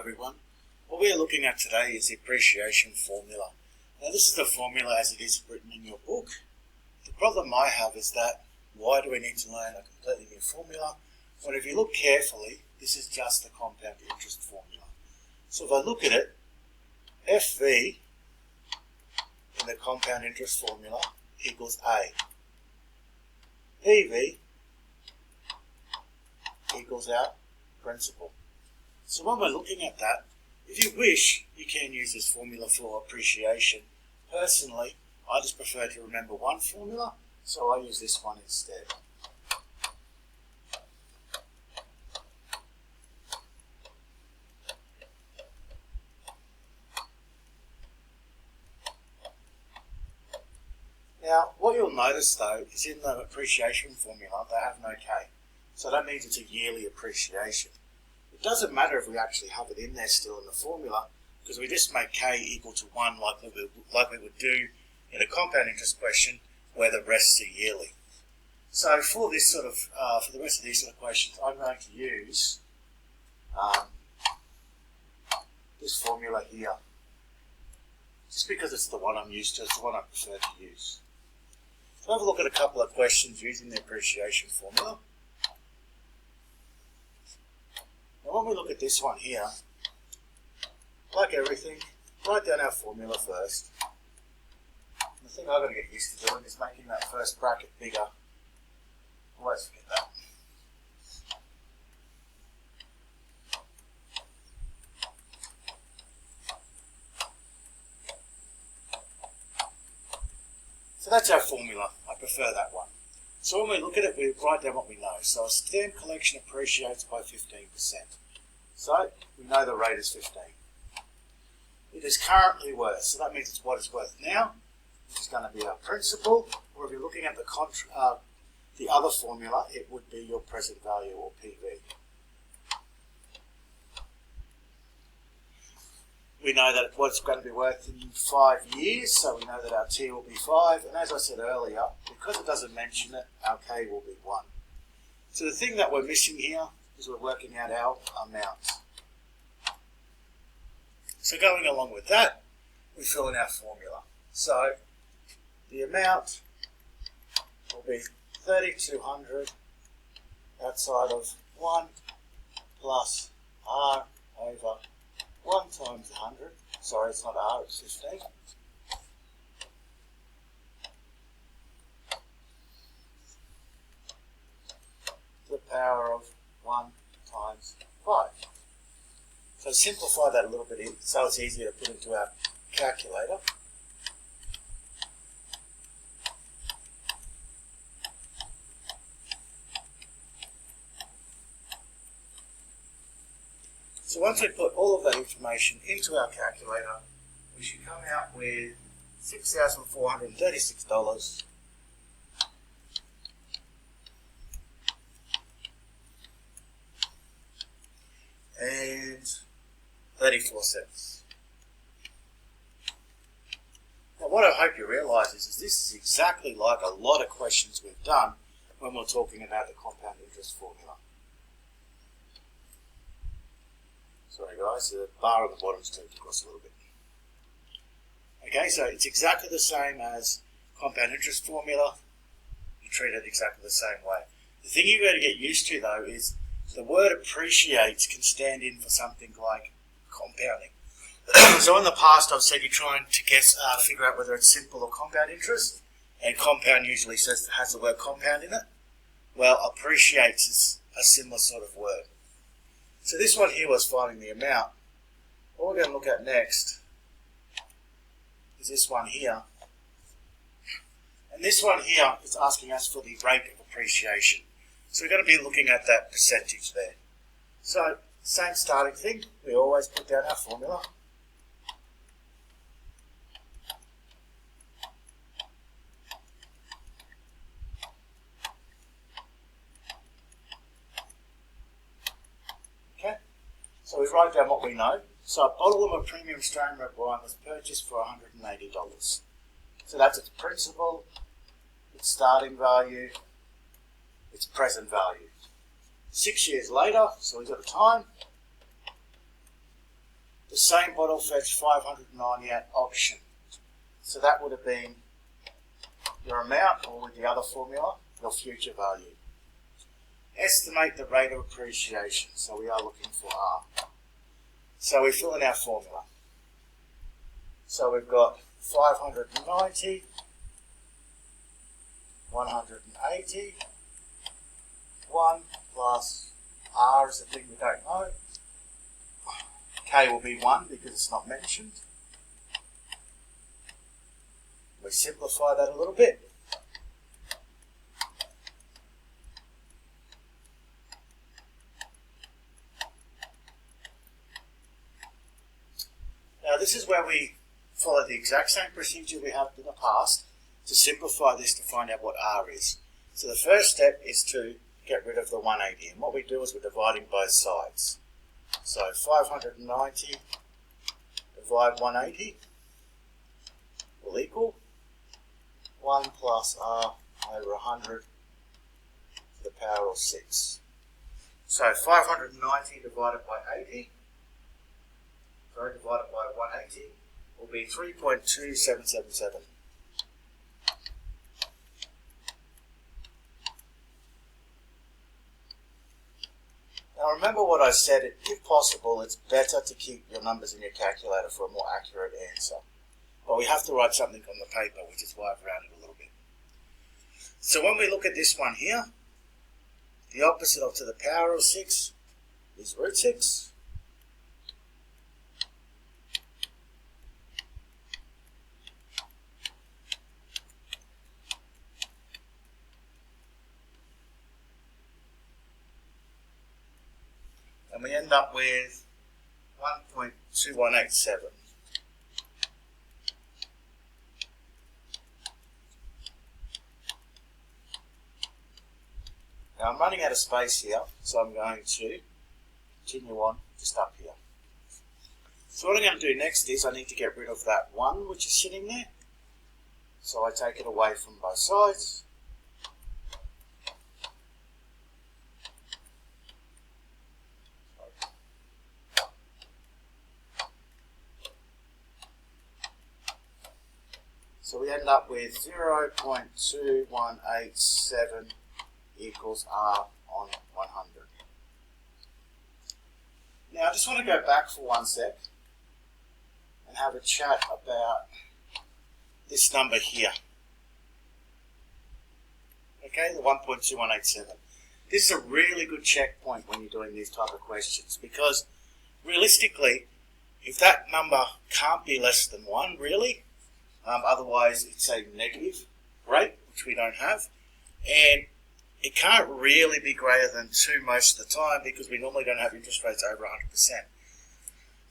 everyone. What we are looking at today is the appreciation formula. Now this is the formula as it is written in your book. The problem I have is that why do we need to learn a completely new formula when if you look carefully this is just the compound interest formula. So if I look at it, FV in the compound interest formula equals A. PV equals our principal. So when we're looking at that, if you wish, you can use this formula for appreciation. Personally, I just prefer to remember one formula, so I use this one instead. Now, what you'll notice though is in the appreciation formula, they have no K. So that means it's a yearly appreciation. It doesn't matter if we actually have it in there still in the formula, because we just make K equal to 1 like we would do in a compound interest question where the rests are yearly. So for this sort of, for the rest of these sort of questions, I'm going to use this formula here, just because it's the one I'm used to, it's the one I prefer to use. So have a look at a couple of questions using the appreciation formula. Now when we look at this one here, like everything, write down our formula first. The thing I've got to get used to doing is making that first bracket bigger. Always forget that. So that's our formula. I prefer that one. So when we look at it, we write down what we know. So a stamp collection appreciates by 15%. So we know the rate is 15. It is currently worth, so that means it's what it's worth now, which is going to be our principal, or if you're looking at the other formula, it would be your present value, or PV. We know that what's going to be worth in 5 years, so we know that our T will be 5, and as I said earlier, because it doesn't mention it, our K will be 1. So the thing that we're missing here is we're working out our amounts. So going along with that, we fill in our formula. So the amount will be 3,200 outside of 1 plus R over 1 times 100. Sorry, it's not R, it's 15. To the power of 1 times 5. So simplify that a little bit so it's easier to put into our calculator. So once we put all of that information into our calculator, we should come out with $6,436 and 34 cents. Now what I hope you realise is this is exactly like a lot of questions we've done when we're talking about the compound interest formula. Sorry guys, the bar on the bottom's turned across a little bit. Okay, so it's exactly the same as compound interest formula. You treat it exactly the same way. The thing you've got to get used to though is the word appreciates can stand in for something like compounding. So in the past I've said you're trying to figure out whether it's simple or compound interest, and compound usually has the word compound in it. Well, appreciates is a similar sort of word. So this one here was finding the amount. What we're going to look at next is this one here. And this one here is asking us for the rate of appreciation. So we're going to be looking at that percentage there. So same starting thing, we always put down our formula. Okay, so we write down what we know. So a bottle of a premium Australian red wine was purchased for $180. So that's its principal, its starting value, its present value. 6 years later, so we've got a time, the same bottle fetched 590 at auction. So that would have been your amount, or with the other formula, your future value. Estimate the rate of appreciation. So we are looking for R. So we fill in our formula. So we've got 590, 180, 1 plus R is the thing we don't know. K will be 1 because it's not mentioned. We simplify that a little bit. Now this is where we follow the exact same procedure we have in the past to simplify this to find out what R is. So the first step is to get rid of the 180, and what we do is we're dividing both sides. So 590 divide 180 will equal 1 plus R over 100 to the power of 6. So 590 divided by 80, divided by 180 will be 3.2777. Now remember what I said, if possible it's better to keep your numbers in your calculator for a more accurate answer. But we have to write something on the paper, which is why I've rounded a little bit. So when we look at this one here, the opposite of to the power of 6 is root 6. And we end up with 1.2187. Now I'm running out of space here, so I'm going to continue on just up here. So what I'm going to do next is I need to get rid of that 1 which is sitting there. So I take it away from both sides. So we end up with 0.2187 equals R on 100. Now I just want to go back for one sec and have a chat about this number here. Okay, the 1.2187. This is a really good checkpoint when you're doing these type of questions, because realistically, if that number can't be less than 1, really, otherwise it's a negative rate, which we don't have, and it can't really be greater than 2 most of the time because we normally don't have interest rates over 100%.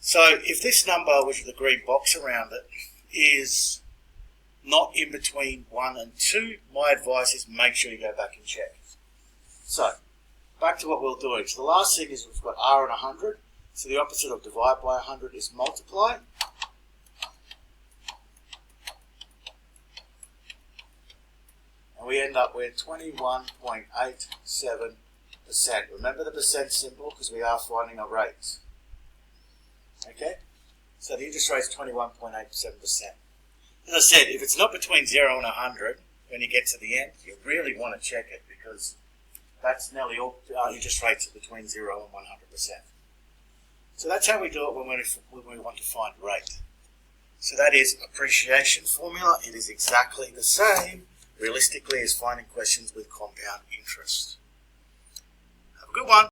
So if this number, which is the green box around it, is not in between 1 and 2, my advice is make sure you go back and check. So, back to what we're doing. So the last thing is we've got R and 100. So the opposite of divide by 100 is multiply. And we end up with 21.87%. Remember the percent symbol because we are finding a rate. Okay? So the interest rate is 21.87%. As I said, if it's not between 0 and 100, when you get to the end, you really want to check it because that's nearly all interest rates are between 0 and 100%. So that's how we do it when we want to find rate. So that is appreciation formula. It is exactly the same, realistically, as finding questions with compound interest. Have a good one.